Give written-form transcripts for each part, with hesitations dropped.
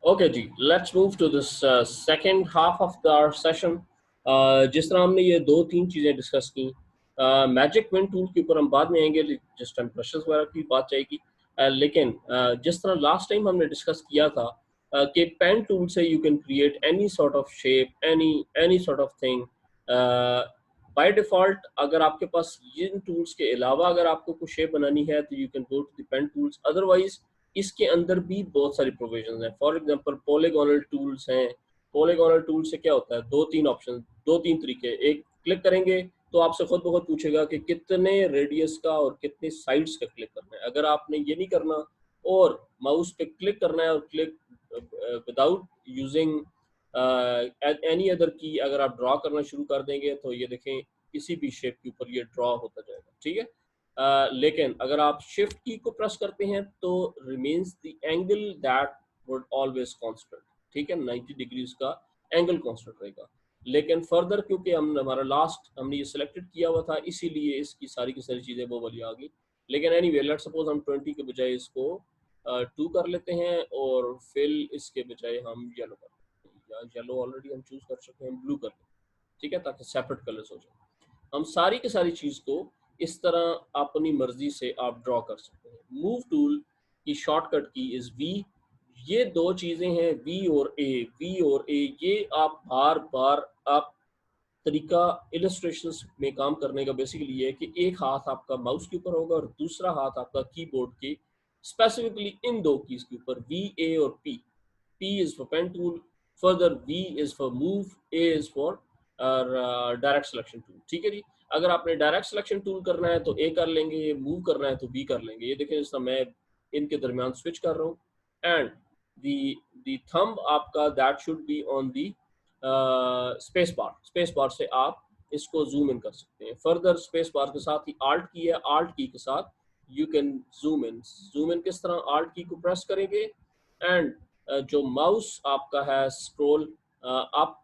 Okay जी, let's move to this second half of our session. जिस तरह हमने ये दो तीन चीज़ें डिस्कस की, मैजिक विन टूल के ऊपर हम बाद में आएंगे, जिस टाइम ब्रशेस वगैरह की बात जाएगी। लेकिन जिस तरह लास्ट टाइम हमने डिस्कस किया था कि पेन टूल से you can create any sort of shape, any sort of thing. By default अगर आपके पास इन टूल्स के अलावा अगर आपको कुछ शेप बनानी है तो you can go to the pen tools. Otherwise इसके अंदर भी बहुत सारी प्रोविजंस हैं। फॉर एग्जांपल पॉलीगोनल टूल्स हैं। पॉलीगोनल टूल से क्या होता है, दो तीन ऑप्शन, दो तीन तरीके। एक, क्लिक करेंगे तो आपसे खुद ब खुद पूछेगा कि कितने रेडियस का और कितने साइड्स का क्लिक करना है। अगर आपने ये नहीं करना और माउस पे क्लिक करना है और click without using any other की अगर आप ड्रॉ करना शुरू कर देंगे तो ये देखें किसी भी शेप के ऊपर ये ड्रॉ होता जाएगा, ठीक है। लेकिन अगर आप शिफ्ट की को प्रेस करते हैं तो remains the angle that would always constant, ठीक है, 90 डिग्रीज का एंगल कांस्टेंट रहेगा। लेकिन फर्दर क्योंकि हम हमारा लास्ट हमने ये सिलेक्टेड किया हुआ था इसीलिए इसकी सारी की सारी चीज़ें वो वाली आ गई। लेकिन एनी वे लेट सपोज हम 20 के बजाय इसको 2 कर लेते हैं और फिल इसके बजाय हम येलो कर लेते हैं, या येलो ऑलरेडी हम चूज कर चुके हैं, ब्लू कर लेते हैं, ठीक है, ताकि सेपरेट कलर्स हो जाए। हम सारी की सारी चीज़ को इस तरह अपनी मर्जी से आप ड्रॉ कर सकते हैं। मूव टूल की शॉर्टकट की इज वी। ये दो चीज़ें हैं, वी और ए। वी और ए ये आप बार बार आप तरीका इलस्ट्रेशंस में काम करने का बेसिकली ये है कि एक हाथ आपका माउस के ऊपर होगा और दूसरा हाथ आपका कीबोर्ड के स्पेसिफिकली इन दो कीज के ऊपर, वी ए और P. P is for pen tool, further V is for move, A is for direct selection tool, ठीक है जी। अगर आपने डायरेक्ट सिलेक्शन टूल करना है तो ए कर लेंगे, मूव करना है तो बी कर लेंगे। ये देखें, जिस मैं इनके दरमियान स्विच कर रहा हूँ एंड दी थंब आपका that should be on the space bar. Space bar से आप इसको जूम इन कर सकते हैं। फर्दर स्पेस बार के साथ ही आल्ट की है, आल्ट की के साथ you can zoom in. Zoom in किस तरह, आल्ट की को प्रेस करेंगे एंड जो माउस आपका है स्क्रॉल आप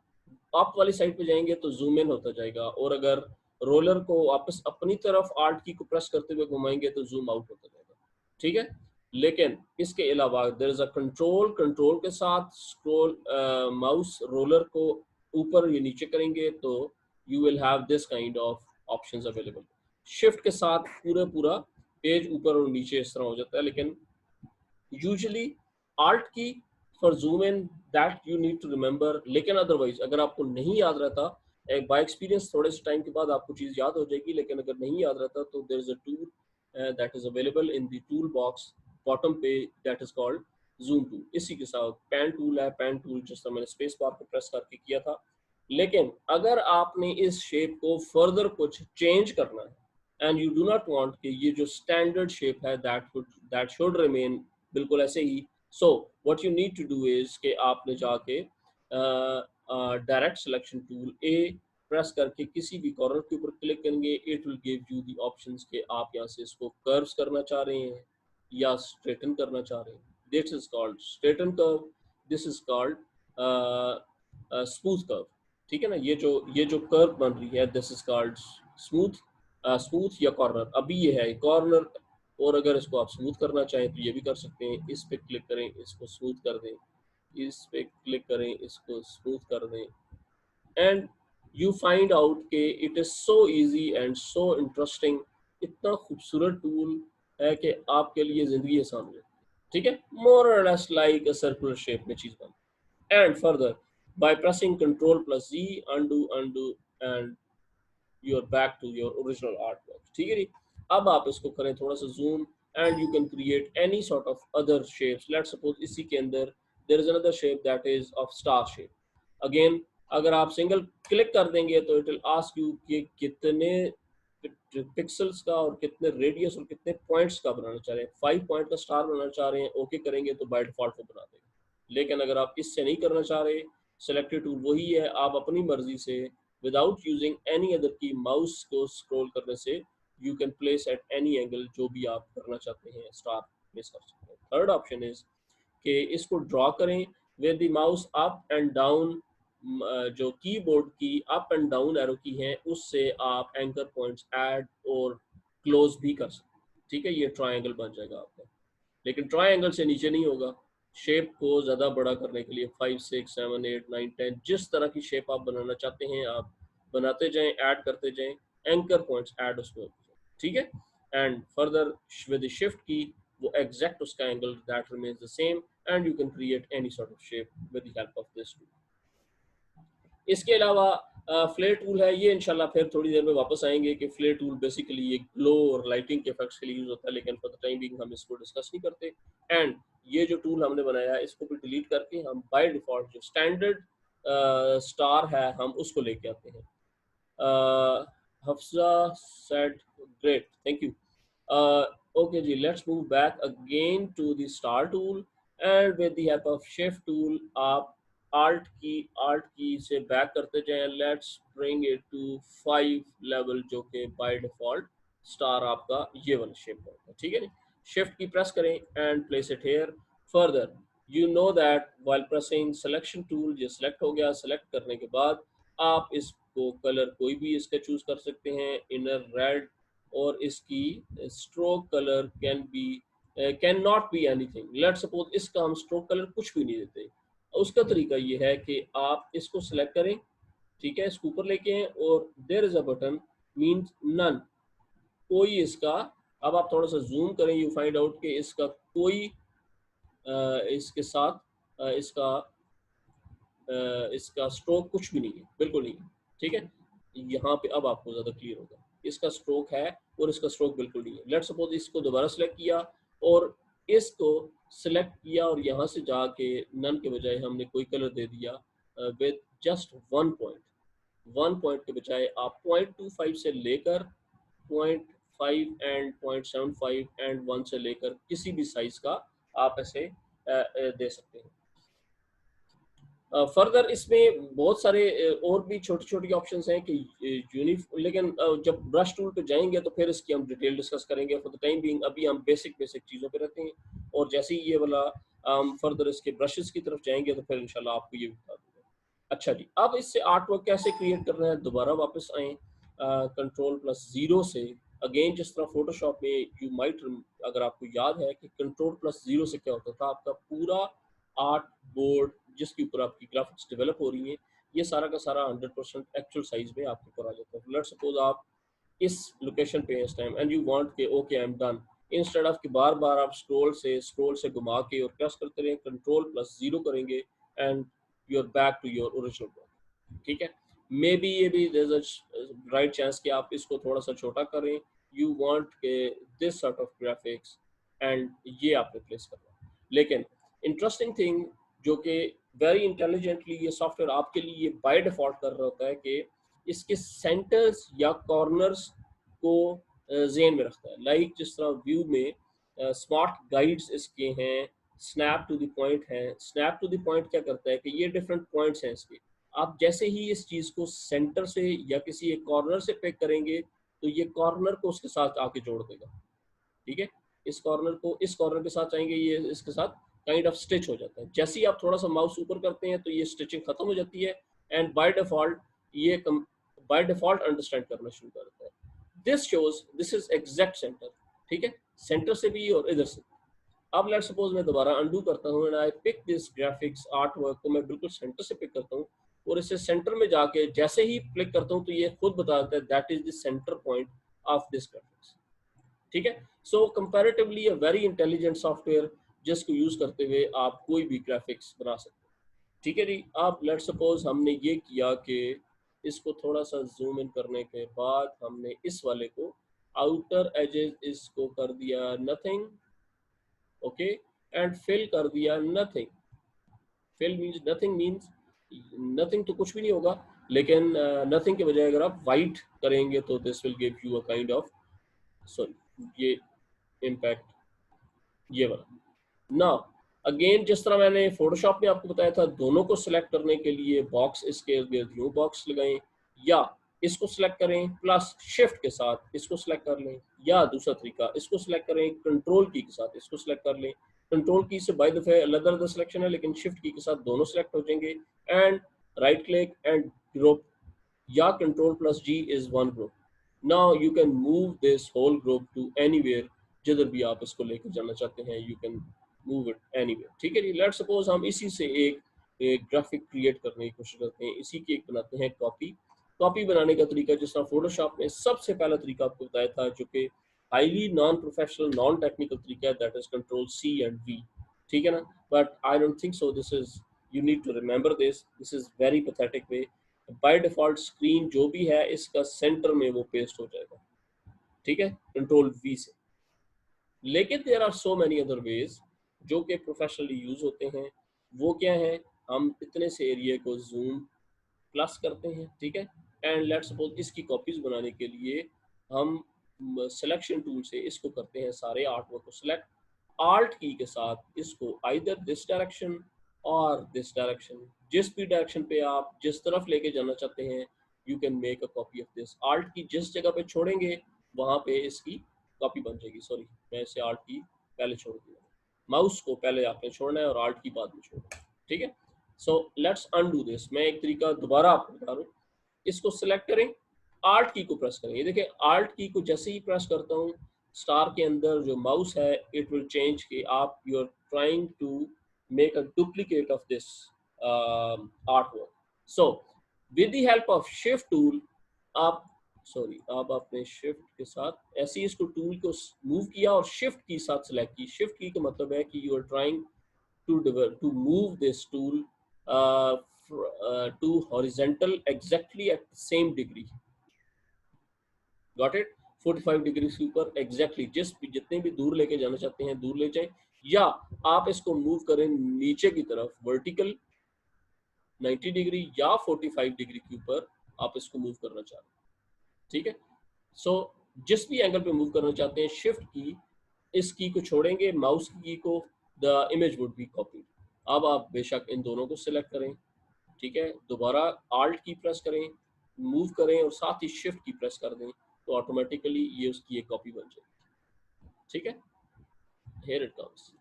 अप वाली साइड पे जाएंगे तो जूम इन होता जाएगा, और अगर रोलर को वापस अपनी तरफ आल्ट की को प्रेस करते हुए घुमाएंगे तो जूम आउट होता जाएगा, ठीक है। लेकिन इसके अलावा there is a control, control के साथ स्क्रॉल माउस रोलर को ऊपर या नीचे करेंगे तो you will have this kind of options available. Shift के साथ पूरा पूरा पेज ऊपर और नीचे इस तरह हो जाता है। लेकिन usually Alt key for zoom in that you need to remember. लेकिन अदरवाइज अगर आपको नहीं याद रहता, एक बाय एक्सपीरियंस थोड़े से टाइम के बाद आपको चीज़ याद हो जाएगी। लेकिन अगर नहीं याद रहता तो there is a tool that is available in the tool box bottom पे, that is called zoom tool. इसी के साथ पेन टूल है, पेन टूल जिस तरह मैंने स्पेस बार को प्रेस करके किया था। लेकिन अगर आपने इस शेप को फर्दर कुछ चेंज करना है and you do not want कि ये जो स्टैंडर्ड शेप है दैट शुड रिमेन बिल्कुल ऐसे ही, so what you need to do is कि आपने जाके direct selection tool A press करके किसी भी कॉर्नर के ऊपर क्लिक करेंगे, it will give you the options के आप यहाँ से इसको कर्व्स करना चाह रहे हैं या स्ट्रेटन करना चाह रहे हैं। This is called straighten curve, this is called smooth curve, ठीक है ना। ये जो कर्व बन रही है this is called smooth, smooth या कॉर्नर। अभी ये है कॉर्नर, और अगर इसको आप स्मूथ करना चाहें तो ये भी कर सकते हैं। इस पे क्लिक करें, इसको स्मूथ कर दें, इस पे क्लिक करें, इसको स्मूथ कर दें, एंड यू फाइंड आउट कि it is so easy and so interesting. इतना खूबसूरत टूल है कि आपके लिए ज़िंदगी आसान हो जाती है, ठीक है। मोर और less like a circular shape में चीज़ बन। And further by pressing Ctrl plus Z, undo and you are back to your original artwork, ठीक है जी। अब आप इसको करें थोड़ा सा zoom and you can create any sort of other shapes. Let's suppose इसी के अंदर there is another shape that is of star shape. Again अगर आप सिंगल क्लिक कर देंगे तो इट विल आस्क यू कि कितने पिक्सल्स का और कितने रेडियस और कितने पॉइंट्स का बनाना चाह रहे हैं। 5 पॉइंट का स्टार बनाना चाह रहे हैं, ओके करेंगे तो बाय डिफॉल्ट वो बना देगा। लेकिन अगर आप इससे नहीं करना चाह रहे, सेलेक्टेड टूल वही है, आप अपनी मर्जी से विदाउट यूजिंग एनी अदर की माउस को स्क्रॉल करने से you can place at any angle जो भी आप करना चाहते हैं स्टार प्लेस कर सकते हैं। थर्ड ऑप्शन इज कि इसको ड्रॉ करें with the mouse up and down. जो कीबोर्ड की अप एंड डाउन एरो की है उससे आप एंकर पॉइंट्स ऐड और क्लोज भी कर सकते हैं, ठीक है। ये ट्रायंगल बन जाएगा आपका, लेकिन ट्रायंगल से नीचे नहीं होगा। शेप को ज़्यादा बड़ा करने के लिए 5 6 7 8 9 10 जिस तरह की शेप आप बनाना चाहते हैं आप बनाते जाएं, ऐड करते जाएं, एंकर पॉइंट्स ऐड उसमें होते जाएं, ठीक है। And further with the shift की वो एग्जैक्ट उसका angle that remains the same and you can create any sort of shape with the help of this tool. इसके अलावा फ्लेयर टूल है, ये इंशाल्लाह फिर थोड़ी देर में वापस आएंगे कि फ्लेयर टूल बेसिकली ये ग्लो और लाइटिंग के इफेक्ट्स के लिए यूज होता है, लेकिन फॉर द टाइम बिंग हम इसको डिस्कस नहीं करते। एंड ये जो टूल हमने बनाया है इसको भी डिलीट करके हम बाय डिफॉल्ट जो स्टैंडर्ड स्टार है हम उसको लेके आते हैं। Hafsa said great, thank you. Okay जी, let's move back again to the star tool and with the help of shift tool आप alt की से बैक करते जाएं। Let's bring it to 5 level जो कि by default star आपका ये वाला शेप होगा, ठीक है। शिफ्ट की प्रेस करें and place it here. Further you know that while pressing selection tool ये select हो गया, select करने के बाद आप इसको कलर कोई भी इसका चूज कर सकते हैं, इनर रेड, और इसकी stroke colour can not be anything. Let suppose इसका हम स्ट्रोक कलर कुछ भी नहीं देते। उसका तरीका ये है कि आप इसको सिलेक्ट करें, ठीक है, इसको ऊपर लेके हैं और there is a button means none, कोई इसका, अब आप थोड़ा सा जूम करें, यू फाइंड आउट कि इसका कोई इसके साथ इसका स्ट्रोक कुछ भी नहीं है, बिल्कुल नहीं है, ठीक है। यहाँ पे अब आपको ज़्यादा क्लियर होगा, इसका स्ट्रोक है और इसका स्ट्रोक बिल्कुल नहीं है। लेट सपोज इसको दोबारा सेलेक्ट किया और इसको सेलेक्ट किया और यहाँ से जाके नन के बजाय हमने कोई कलर दे दिया विद जस्ट 1 पॉइंट के बजाय आप 0.25 से लेकर 0.5 एंड 0.75 एंड 1 से लेकर किसी भी साइज का आप ऐसे दे सकते हैं। फर्दर इसमें बहुत सारे और भी छोटी छोटी ऑप्शंस हैं कि लेकिन जब ब्रश टूल पे जाएंगे तो फिर इसकी हम डिटेल डिस्कस करेंगे। फॉर द टाइम बीइंग अभी हम बेसिक चीज़ों पे रहते हैं, और जैसे ही ये वाला फर्दर इसके ब्रशेस की तरफ जाएंगे तो फिर इंशाल्लाह आपको ये बता दूंगा। अच्छा जी, अब इससे आर्ट वर्क कैसे क्रिएट करना है, दोबारा वापस आए Ctrl+0 से। अगेन जिस तरह फोटोशॉप में यू माइट, अगर आपको याद है कि Ctrl+0 से क्या होता था, आपका पूरा आर्ट बोर्ड जिसके ऊपर आपकी ग्राफिक्स डेवलप हो रही है ये सारा का सारा 100% एक्चुअल साइज में आपके ऊपर आ जाता है। लेट्स सपोज आप इस लोकेशन पे इस टाइम एंड यू वांट के okay I am done, instead of कि बार बार आप स्क्रॉल से घुमा के और प्रेस करते रहें, Ctrl+0 करेंगे and you are back to your original work, ठीक है। मे बी ये भी there is a right chance कि आप इसको थोड़ा सा छोटा करें, यू वांट के this sort of graphics and ये आप रिप्लेस करना। लेकिन इंटरेस्टिंग थिंग जो कि वेरी इंटेलिजेंटली ये सॉफ्टवेयर आपके लिए बाय डिफॉल्ट कर रहा होता है कि इसके सेंटर्स या कॉर्नर्स को जेन में रखता है। लाइक जिस तरह व्यू में स्मार्ट गाइड्स इसके हैं, स्नैप टू द पॉइंट है। स्नैप टू द पॉइंट क्या करता है कि ये डिफरेंट पॉइंट्स हैं इसके, आप जैसे ही इस चीज़ को सेंटर से या किसी एक कॉर्नर से पिक करेंगे तो ये कॉर्नर को उसके साथ आके जोड़ देगा, ठीक है। इस कॉर्नर को इस कॉर्नर के साथ चाहेंगे, ये इसके साथ काइंड ऑफ स्टिच हो जाता है। जैसे ही आप थोड़ा सा माउस ऊपर करते हैं तो ये स्टिचिंग खत्म हो जाती है एंड बाय डिफॉल्ट अंडरस्टैंड करना शुरू कर देता है। This shows this is exact centre, ठीक है, सेंटर से भी और इधर से। अब लेट्स सपोज मैं दोबारा अंडू करता हूँ and I pick this graphics art work को मैं बिल्कुल सेंटर से पिक करता हूँ और इसे सेंटर में जाके जैसे ही क्लिक करता हूँ तो ये खुद बताता है that is the centre point of this graphics, ठीक है। So comparatively a very intelligent software जिसको यूज करते हुए आप कोई भी ग्राफिक्स बना सकते हैं, ठीक है जी। अब लेट्स सपोज हमने ये किया कि इसको थोड़ा सा जूम इन करने के बाद हमने इस वाले को आउटर एजेस इसको कर दिया नथिंग, ओके, एंड फिल कर दिया nothing. Fill means nothing means nothing तो कुछ भी नहीं होगा, लेकिन नथिंग के बजाय अगर आप वाइट करेंगे तो this will give you a kind of, sorry ये इम्पैक्ट ये वाला। ना अगेन जिस तरह मैंने फोटोशॉप में आपको बताया था, दोनों को सिलेक्ट करने के लिए बॉक्स इसके इर्द यूं बॉक्स लगाएं, या इसको सिलेक्ट करें प्लस शिफ्ट के साथ इसको सिलेक्ट कर लें, या दूसरा तरीका इसको सिलेक्ट करें कंट्रोल की के साथ इसको सिलेक्ट कर लें। कंट्रोल की से बाय दफे अलग अलग सिलेक्शन है, लेकिन शिफ्ट की के साथ दोनों सिलेक्ट हो जाएंगे and right click and group, या Ctrl+G is one group. Now you can move this whole group to anywhere, जिधर भी आप इसको लेकर जाना चाहते हैं you can move it anywhere. ठीक है जी। लेट्स सपोज हम इसी से एक ग्राफिक क्रिएट करने की कोशिश करते हैं, इसी की एक बनाते हैं कॉपी। कॉपी बनाने का तरीका जिस तरह फोटोशॉप में सबसे पहला तरीका आपको बताया था, जो कि highly non professional non technical तरीका है, that is control C and V. ठीक है ना, but I don't think so this is, you need to remember this is very pathetic way. By default screen जो भी है इसका सेंटर में वो पेस्ट हो जाएगा, ठीक है, कंट्रोल वी से। लेकिन there are so many other ways जो कि प्रोफेशनली यूज होते हैं। वो क्या है, हम इतने से एरिया को जूम प्लस करते हैं, ठीक है, एंड लेट्स सपोज इसकी कॉपीज बनाने के लिए हम सिलेक्शन टूल से इसको करते हैं, सारे आर्ट वर्क को सिलेक्ट, आल्ट की के साथ इसको आइदर दिस डायरेक्शन और दिस डायरेक्शन, जिस भी डायरेक्शन पे आप जिस तरफ लेके जाना चाहते हैं, you can make a copy of this. Alt की जिस जगह पे छोड़ेंगे वहां पे इसकी कॉपी बन जाएगी। सॉरी, मैं इसे आल्ट की पहले छोड़ दूंगा, माउस को पहले आपने छोड़ना है और आल्ट की बाद में छोड़ना है, ठीक है। So let's undo this. मैं एक तरीका दोबारा आपको बता रहा हूँ। इसको सिलेक्ट करें, आल्ट की को प्रेस करें। ये देखिए आल्ट की को जैसे ही प्रेस करता हूँ, स्टार के अंदर जो माउस है इट विल चेंज कि आप you are trying to make a duplicate of this art work. So with the help of shift tool आप, सॉरी, अब आपने शिफ्ट के साथ ऐसे ही इसको टूल को मूव किया और शिफ्ट की साथ सेलेक्ट की। शिफ्ट की का मतलब है कि you are trying to move this tool to horizontal exactly at the same degree. Got it? 45 degree के ऊपर एग्जैक्टली जितने भी दूर लेके जाना चाहते हैं दूर ले जाएं, या आप इसको मूव करें नीचे की तरफ वर्टिकल 90 डिग्री या 45 डिग्री के ऊपर आप इसको मूव करना चाह रहे हैं, ठीक है। सो जिस भी एंगल पे मूव करना चाहते हैं, शिफ्ट की इस की को छोड़ेंगे, माउस की को, the image would be copied. अब आप बेशक इन दोनों को सिलेक्ट करें, ठीक है, दोबारा आल्ट की प्रेस करें, मूव करें और साथ ही शिफ्ट की प्रेस कर दें, तो ऑटोमेटिकली ये उसकी एक कॉपी बन जाएगी, ठीक है। हियर इट कम्स,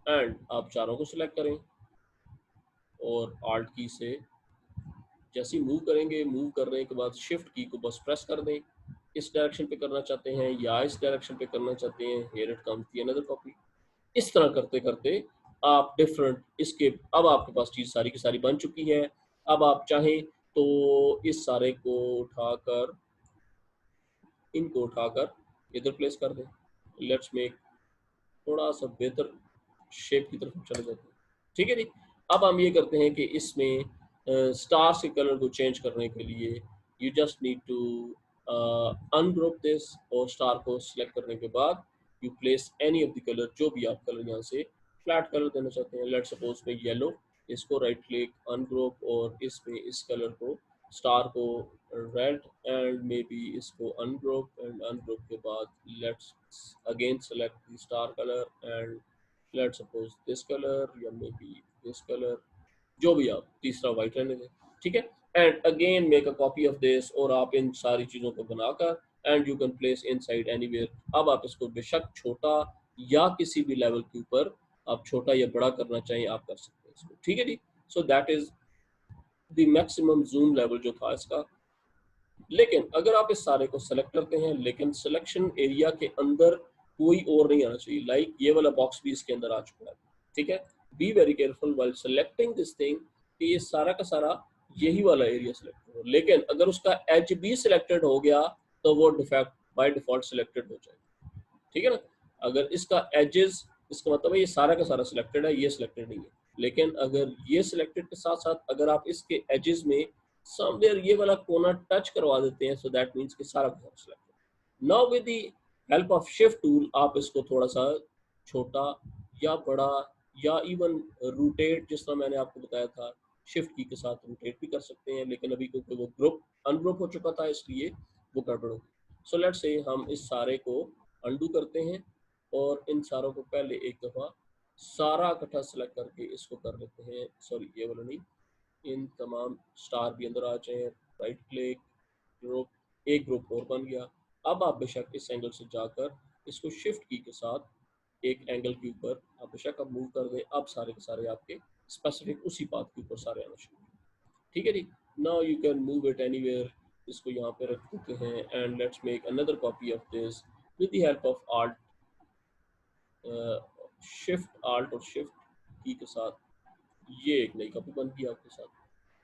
एंड आप चारों को सिलेक्ट करें और आल्ट की से जैसे ही मूव करेंगे, मूव करने के बाद शिफ्ट की को बस प्रेस कर दें। इस डायरेक्शन पे करना चाहते हैं या इस डायरेक्शन पे करना चाहते हैं, here it comes the another copy. इस तरह करते करते आप डिफरेंट इसके, अब आपके पास चीज़ सारी की सारी बन चुकी है। अब आप चाहें तो इस सारे को उठाकर, इनको उठाकर इधर प्लेस कर दें। लेट्स मेक थोड़ा सा बेहतर शेप की तरफ चले जाते हैं, ठीक है जी। अब हम ये करते हैं कि इसमें स्टार्स के कलर को चेंज करने के लिए you just need to ungroup this, और स्टार को सिलेक्ट करने के बाद you place any of the colour, जो भी आप कलर यहाँ से फ्लैट कलर देना चाहते हैं। लेट्स सपोज में येलो, इसको राइट क्लिक अनग्रुप और इसमें इस कलर को स्टार को रेड, एंड मे बी इसको अनग्रुप, एंड अनग्रुप के बाद let's again select the star colour and let's suppose this colour या मे बी दिस कलर, जो भी आप, तीसरा व्हाइट रहने दें, ठीक है। And again make a copy of this, और आप इन सारी चीज़ों को बनाकर and you can place inside anywhere. अब आप इसको बेशक छोटा या किसी भी लेवल के ऊपर आप छोटा या बड़ा करना चाहें आप कर सकते हैं इसको, ठीक है जी। So that is the maximum zoom level जो था इसका। लेकिन अगर आप इस सारे को सेलेक्ट करते हैं, लेकिन सिलेक्शन एरिया के अंदर कोई और नहीं आना चाहिए, लाइक ये वाला बॉक्स भी इसके अंदर आ चुका है, ठीक है। B very careful while selecting this thing कि ये सारा का सारा यही वाला एरिया सेलेक्ट हो, लेकिन अगर उसका एज भी सिलेक्टेड हो गया तो वो डिफेक्ट बाय डिफॉल्ट सिलेक्टेड हो जाएगा, ठीक है ना। अगर इसका एजेस, इसका मतलब है ये सारा का सारा सिलेक्टेड है, ये सिलेक्टेड नहीं है। लेकिन अगर ये सिलेक्टेड के साथ साथ अगर आप इसके एजेस में समवेयर ये वाला कोना टच करवा देते हैं, सो दैट मींस कि सारा का सारा selected. Now with the help of shift tool आप इसको थोड़ा सा छोटा या बड़ा या इवन रोटेट, जिस तरह मैंने आपको बताया था, शिफ्ट की के साथ रोटेट भी कर सकते हैं। लेकिन अभी क्योंकि वो ग्रुप अनग्रुप हो चुका था इसलिए वो गड़बड़ हो गई। सो लेट्स से हम इस सारे को अंडू करते हैं और इन सारों को पहले एक दफ़ा सारा इकट्ठा सेलेक्ट करके इसको कर लेते हैं, सॉरी ये वाला नहीं, इन तमाम स्टार भी अंदर आ जाए, राइट क्लिक ग्रुप, एक ग्रुप और बन गया। अब आप बेशक इस एंगल से जाकर इसको शिफ्ट की के साथ एक एंगल के ऊपर आप बेशक अब मूव कर दें, अब सारे के सारे आपके स्पेसिफिक उसी पाथ के ऊपर सारे आना शुरू, ठीक है जी। Now you can move it anywhere, इसको यहाँ पे रख देते हैं and let's make another copy of this with the help of alt shift alt और शिफ्ट की के साथ ये एक नई कॉपी बन गई आपके साथ,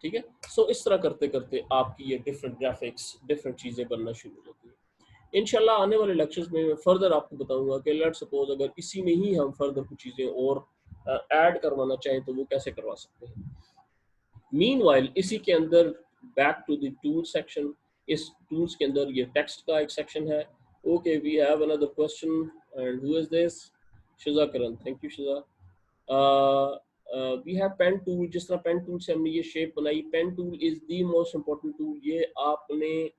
ठीक है। सो इस तरह करते करते आपकी ये डिफरेंट ग्राफिक्स, डिफरेंट चीज़ें बनना शुरू हो जाती है। इंशाल्लाह आने वाले लेक्चर्स में मैं फर्दर आपको बताऊंगा कि लेट्स सपोज अगर इसी में ही हम फर्दर कुछ चीज़ें और ऐड करवाना चाहें तो वो कैसे करवा सकते हैं। मीनवाइल इसी के अंदर back to the tool section, इस टूल्स के अंदर ये टेक्स्ट का एक सेक्शन है। Okay, we have another question and who is this? Shiza Karan, thank you Shiza. We have pen tool, जिस तरह पेन टूल से हमने ये शेप बनाई, pen tool is the most important tool. ये आपने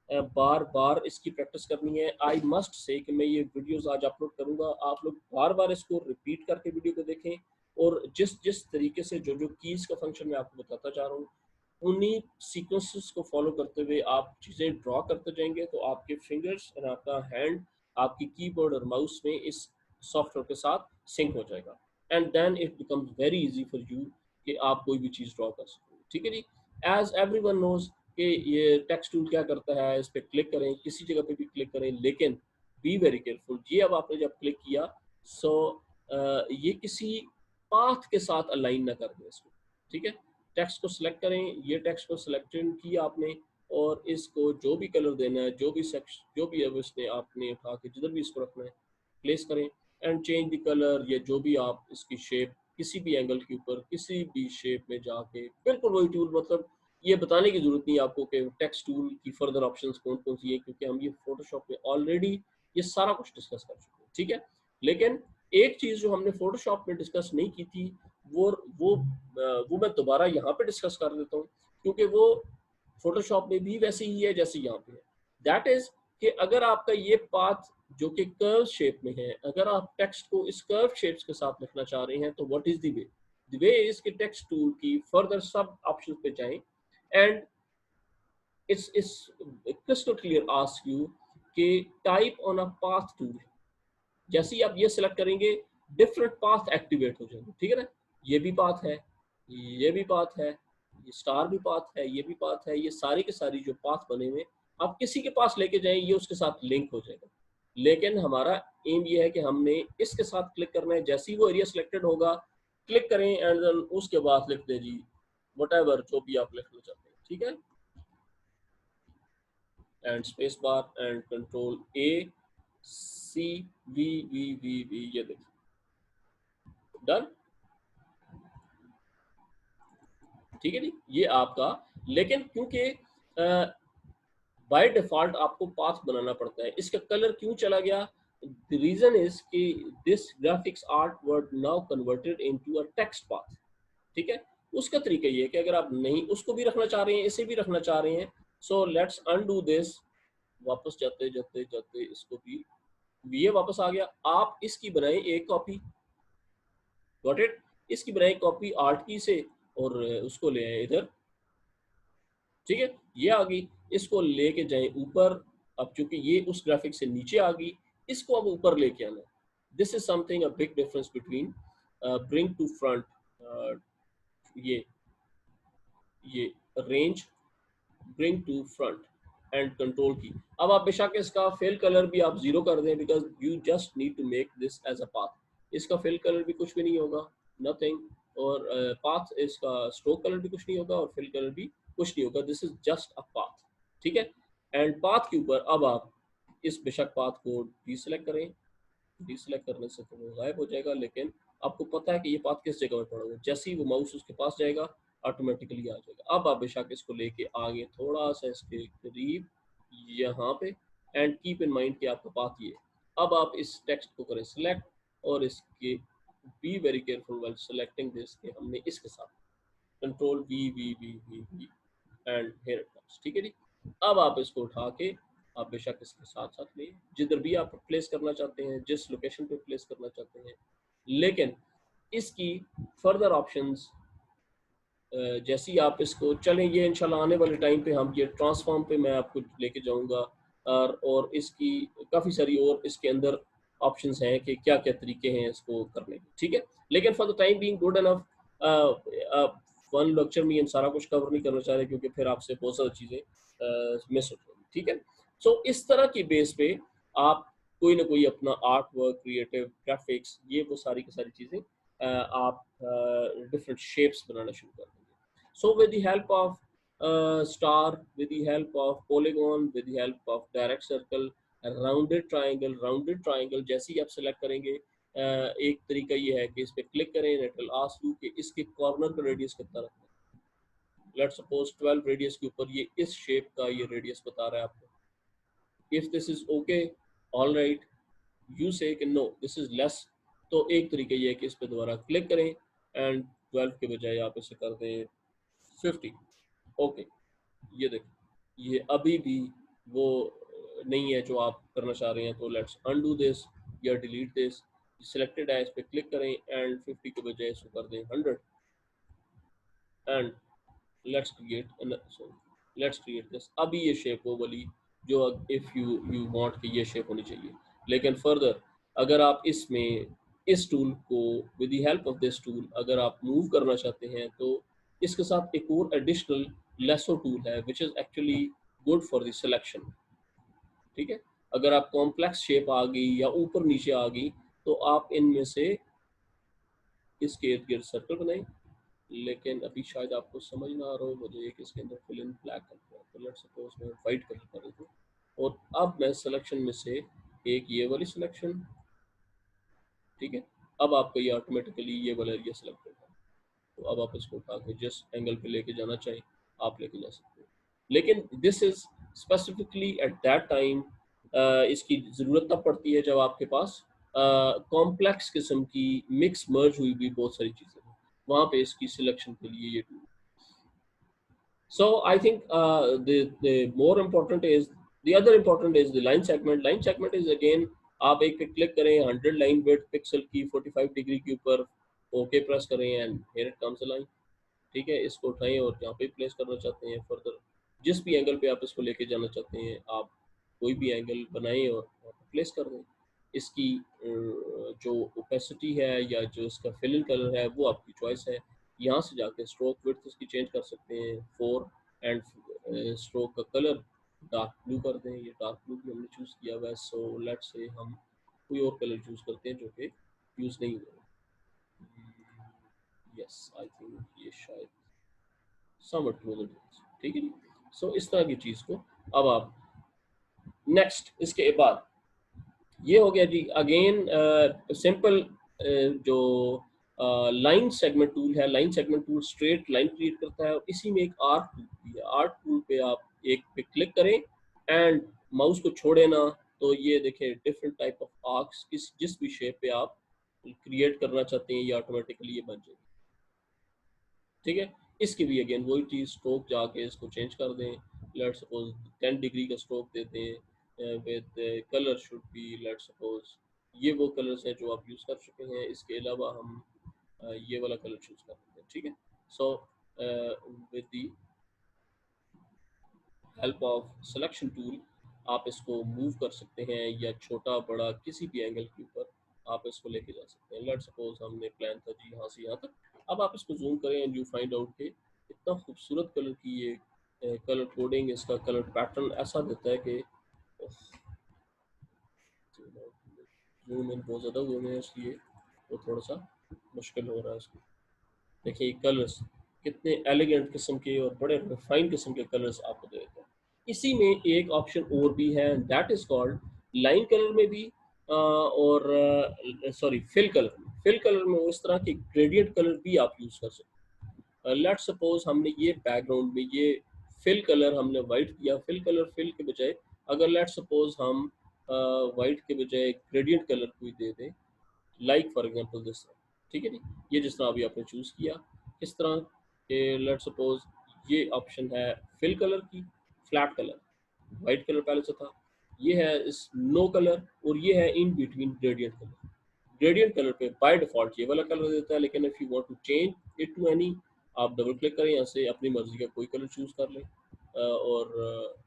बार बार इसकी प्रैक्टिस करनी है। आई मस्ट से कि मैं ये वीडियोस आज अपलोड करूंगा, आप लोग बार बार इसको रिपीट करके वीडियो को देखें, और जिस जिस तरीके से जो जो कीज का फंक्शन मैं आपको बताता जा रहा हूँ उन्हीं सीक्वेंसेस को फॉलो करते हुए आप चीज़ें ड्रॉ करते जाएंगे तो आपके फिंगर्स और आपका हैंड, आपकी कीबोर्ड और माउस में इस सॉफ्टवेयर के साथ सिंक हो जाएगा, and then it becomes very easy for you कि आप कोई भी चीज़ ड्रॉ कर सकें, ठीक है जी। एज एवरीवन नोज कि ये टेक्स्ट टूल क्या करता है, इस पर क्लिक करें, किसी जगह पे भी क्लिक करें, लेकिन बी वेरी केयरफुल। ये अब आपने जब क्लिक किया सो ये किसी पाथ के साथ अलाइन ना कर दें इसको, ठीक है। टेक्स्ट को सिलेक्ट करें, ये टेक्स्ट को सिलेक्टेड किया आपने, और इसको जो भी कलर देना है, जो भी सेक्शन, जो भी अब इसने आपने उठा के जिधर भी इसको रखना है प्लेस करें, एंड चेंज द कलर, या जो भी आप इसकी शेप किसी भी एंगल के ऊपर किसी भी शेप में जाके बिल्कुल वही टूल, मतलब ये बताने की जरूरत नहीं है आपको कि टेक्स्ट टूल की फर्दर ऑप्शंस कौन कौन सी है, क्योंकि हम ये फोटोशॉप में ऑलरेडी ये सारा कुछ डिस्कस कर चुके हैं, ठीक है। लेकिन एक चीज जो हमने फोटोशॉप में डिस्कस नहीं की थी वो वो वो मैं दोबारा यहाँ पे डिस्कस कर देता हूँ, क्योंकि वो फोटोशॉप में भी वैसे ही है जैसे यहाँ पे है। दैट इज कि अगर आपका ये पाथ जो कि कर्व शेप में है, अगर आप टेक्स्ट को इस कर्व शेप्स के साथ लिखना चाह रहे हैं तो what is the way? The way is कि टेक्स्ट टूल की फर्दर सब ऑप्शन पे जाएं, and it's crystal clear ask you कि type on a path tool. जैसे ही आप ये सिलेक्ट करेंगे डिफरेंट पाथ एक्टिवेट हो जाएंगे, ठीक है ना। ये भी पाथ है, ये भी पाथ है, ये स्टार भी पाथ है, ये भी पाथ है, ये सारी के सारी जो पाथ बने हुए आप किसी के पास लेके जाएं ये उसके साथ लिंक हो जाएगा। लेकिन हमारा एम ये है कि हमने इसके साथ क्लिक करना है, जैसे ही वो एरिया सिलेक्टेड होगा क्लिक करें, एंड देन उसके बाद लिख दे जी व्हाटएवर जो भी आप लिखना चाहते हैं, ठीक है। And space bar and control A C V V V V, ये देखिए डन, ठीक है जी। ये आपका, लेकिन क्योंकि बाय डिफॉल्ट आपको पाथ बनाना पड़ता है, इसका कलर क्यों चला गया? द रीजन इज कि this graphics art word now converted into a text path, ठीक है। उसका तरीका ये है कि अगर आप नहीं उसको भी रखना चाह रहे हैं, इसे भी रखना चाह रहे हैं, सो लेट्स अनडू दिस। वापस जाते जाते जाते इसको भी, ये वापस आ गया, आप इसकी बनाए एक कॉपी, गॉट इट, इसकी बनाए कॉपी आर्ट की से, और उसको ले आए इधर, ठीक है। ये आ गई, इसको लेके जाए ऊपर, अब चूंकि ये उस ग्राफिक से नीचे आ गई, इसको अब ऊपर लेके आना। This is something a big difference between bring to front, ये ये range, bring to front and control key. अब आप बेशक इसका फिल कलर भी आप जीरो कर दें, because you just need to make this as a path. इसका फिल कलर भी कुछ भी नहीं होगा, नथिंग, और पाथ इसका स्ट्रोक कलर भी कुछ नहीं होगा और फिल कलर भी कुछ नहीं होगा, this is just a path, ठीक है। एंड पाथ के ऊपर अब आप इस बेशक पाथ को डीसेलेक्ट करें, डीसेलेक्ट करने से तो वो गायब हो जाएगा, लेकिन आपको पता है कि ये पाथ किस जगह पर पड़ा हुआ है, जैसे ही वो माउस उसके पास जाएगा ऑटोमेटिकली आ जाएगा। अब आप बेशक इसको लेके आगे थोड़ा सा इसके करीब यहाँ पे, एंड कीप इन माइंड कि आपका पाथ ये। अब आप इस टेक्स्ट को करें सिलेक्ट, और इसके be very careful while selecting this कि हमने इसके साथ control V V V V V and here it comes, ठीक है जी। अब आप इसको उठा के आप बेशक इसके साथ साथ ले जिधर भी आप प्लेस करना चाहते हैं, जिस लोकेशन पे प्लेस करना चाहते हैं, लेकिन इसकी फर्दर ऑप्शंस जैसे ही आप इसको चलें, ये इंशाल्लाह आने वाले टाइम पे हम ये ट्रांसफॉर्म पे मैं आपको लेके जाऊंगा, और इसकी काफ़ी सारी और इसके अंदर ऑप्शंस हैं कि क्या क्या तरीके हैं इसको करने के, ठीक है। लेकिन for the time being good enough, one lecture में ये सारा कुछ कवर नहीं करना चाह रहे, क्योंकि फिर आपसे बहुत सारी चीज़ें मिस हो जाएंगी, ठीक है। सो इस तरह की बेस पे आप कोई ना कोई अपना आर्ट वर्क, क्रिएटिव, ग्राफिक्स, ये वो सारी की सारी चीज़ें आप डिफरेंट शेप्स बनाना शुरू कर देंगे. सो with the help of star, with the help of polygon, with the help of direct circle, rounded triangle जैसे ही आप सेलेक्ट करेंगे, एक तरीका ये है कि इस पर क्लिक करें, इट विल आस्क यू कि इसके कॉर्नर का रेडियस कितना रखना है. लेट्स सपोज 12 रेडियस के ऊपर ये इस शेप का ये रेडियस बता रहा है आपको. If this is okay, all right, you से कि नो दिस इज लेस, तो एक तरीका ये है कि इस पर दोबारा क्लिक करें एंड 12 के बजाय आप इसे कर दें 50. ओके, ये देखो ये अभी भी वो नहीं है जो आप करना चाह रहे हैं, तो लेट्स अनडू दिस या डिलीट दिस. सिलेक्टेड है, इस पर क्लिक करें एंड 50 के बजाय इसको कर दें 100 and let's create, let's create this. अभी ये शेप वो वाली जो इफ यू वांट कि ये शेप होनी चाहिए. लेकिन फर्दर अगर आप इसमें इस टूल को with the help of this tool अगर आप मूव करना चाहते हैं, तो इसके साथ एक और एडिशनल लेसो टूल है which is actually good for the selection. ठीक है, अगर आप कॉम्प्लेक्स शेप आ गई या ऊपर नीचे आ गई, तो आप इनमें से इसके इर्द गिर्द सर्कल बनाएं. लेकिन अभी शायद आपको समझ ना आ रहा हो, मुझे एक इसके अंदर फिल इन ब्लैक करना है, तो लेट्स सपोज मैं वाइट कलर कर देता हूँ. और अब मैं सिलेक्शन में से एक ये वाली सिलेक्शन, ठीक है, अब आपको ये ऑटोमेटिकली ये वाला एरिया सेलेक्ट होगा. तो अब आप इसको उठा के जिस एंगल पे लेके जाना चाहिए आप लेके जा सकते हो. लेकिन this is specifically at that time, इसकी ज़रूरत तब पड़ती है जब आपके पास कॉम्प्लेक्स किस्म की मिक्स मर्ज हुई भी बहुत सारी चीज़ें हैं, वहाँ पे इसकी सिलेक्शन के लिए ये tool. So I think the more important is the other important is the line segment. Line segment is again आप एक पे क्लिक करें 100 लाइन विड्थ पिक्सल की 45 डिग्री के ऊपर, ओके प्रेस करें and here it comes a line. ठीक है, इसको उठाएं और जहाँ पे प्लेस करना चाहते हैं फर्दर जिस भी एंगल पे आप इसको लेके जाना चाहते हैं, आप कोई भी एंगल बनाएं और प्लेस कर दें. इसकी जो ओपेसिटी है या जो इसका फिल इन कलर है वो आपकी चॉइस है. यहाँ से जाके स्ट्रोक विड्थ इसकी चेंज कर सकते हैं 4 एंड स्ट्रोक का कलर डार्क ब्लू कर दें. ये डार्क ब्लू भी हमने चूज़ किया हुआ है, सो लेट्स से हम कोई और कलर चूज़ करते हैं जो कि यूज़ नहीं हुआ. यस, आई थिंक ये शायद समवट क्लोजर, ठीक है जी. सो इस तरह की चीज़ को अब आप नेक्स्ट इसके बाद ये हो गया जी. अगेन सिंपल जो लाइन सेगमेंट टूल है, line segment tool straight line create करता है और इसी में एक आर्क टूल भी है. आर्क टूल पे आप एक पे क्लिक करें एंड माउस को छोड़े ना, तो ये देखें डिफरेंट टाइप ऑफ आर्क्स किस जिस भी शेप पे आप क्रिएट करना चाहते हैं ये ऑटोमेटिकली ये बन जाएगी. ठीक है, इसकी भी अगेन वही चीज़, स्ट्रोक जाके इसको चेंज कर दें. लेट्स सपोज 10 डिग्री का स्ट्रोक देते हैं with colour should be let's suppose ये वो कलर्स हैं जो आप यूज़ कर चुके हैं. इसके अलावा हम ये वाला कलर चूज़ कर देते हैं. ठीक है, सो with the help of selection tool आप इसको मूव कर सकते हैं या छोटा बड़ा किसी भी एंगल के ऊपर आप इसको लेके जा सकते हैं. लेट्स सपोज हमने प्लान था जी यहाँ से यहाँ तक. अब आप इसको जूम करें एंड यू फाइंड आउट कि इतना खूबसूरत कलर की ये कलर कोडिंग, इसका कलर पैटर्न ऐसा देता है कि जूम इन बहुत ज़्यादा हुए हैं इसलिए वो थोड़ा सा मुश्किल हो रहा है इसको. देखिए कलर्स कितने एलिगेंट किस्म के और बड़े रिफाइन किस्म के कलर्स आपको दे देते हैं. इसी में एक ऑप्शन और भी है, that is called line colour में भी और सॉरी फिल कलर में. फिल कलर में उस तरह के ग्रेडियंट कलर भी आप यूज़ कर सकते हैं. लेट्स सपोज हमने ये बैकग्राउंड में ये फिल कलर हमने वाइट दिया. फिल कलर फिल के बजाय अगर लेट्स सपोज हम वाइट के बजाय ग्रेडियंट कलर कोई दे दें, लाइक फॉर एग्जांपल दिस. ठीक है जी, ये जिस तरह अभी आपने चूज़ किया इस तरह के लेट्स सपोज ये ऑप्शन है फिल कलर की, फ्लैट कलर, वाइट कलर पहले से था, ये है इस नो कलर और ये है in between gradient colour. Gradient colour पे बाय डिफॉल्ट ये वाला कलर देता है, लेकिन if you want to change it to any, आप डबल क्लिक करें यहाँ से अपनी मर्जी का कोई कलर चूज़ कर लें और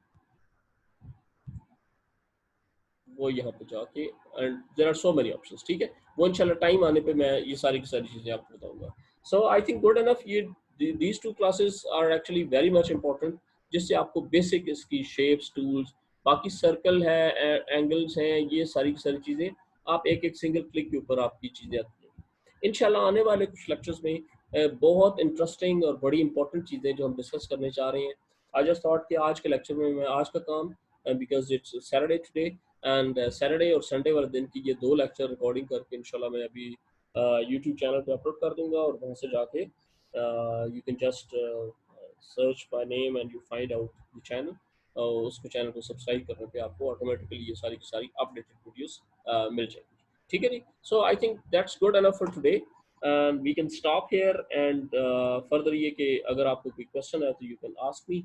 वो यहाँ पे जाके and there are so many options. ठीक है, वो इंशाल्लाह टाइम आने पे मैं ये सारी की सारी चीज़ें आपको बताऊंगा. So I think good enough. ये these two classes are actually very much important, जिससे आपको बेसिक इसकी शेप्स, टूल्स बाकी सर्कल है, एंगल्स हैं, ये सारी की सारी चीज़ें आप एक एक सिंगल क्लिक के ऊपर आपकी चीज़ें आती हैं। इंशाल्लाह आने वाले कुछ लेक्चर्स में बहुत इंटरेस्टिंग और बड़ी इंपॉर्टेंट चीज़ें जो हम डिस्कस करने जा रहे हैं। आई जस्ट थॉट कि आज के लेक्चर में मैं आज का काम, because it's Saturday today, and Saturday और संडे वाले दिन की ये 2 लेक्चर रिकॉर्डिंग करके इंशाल्लाह मैं अभी यूट्यूब चैनल पे अपलोड कर दूँगा, और वहाँ से जाके you can just search by name and you find out the channel. उसको चैनल को सब्सक्राइब करने पे आपको ऑटोमेटिकली ये सारी की सारी अपडेटेड वीडियोस मिल जाएंगी। ठीक है जी? So I think that's good enough for today, and we can stop here, and further ये कि अगर आपको कोई क्वेश्चन है तो यू कैन आस्क मी,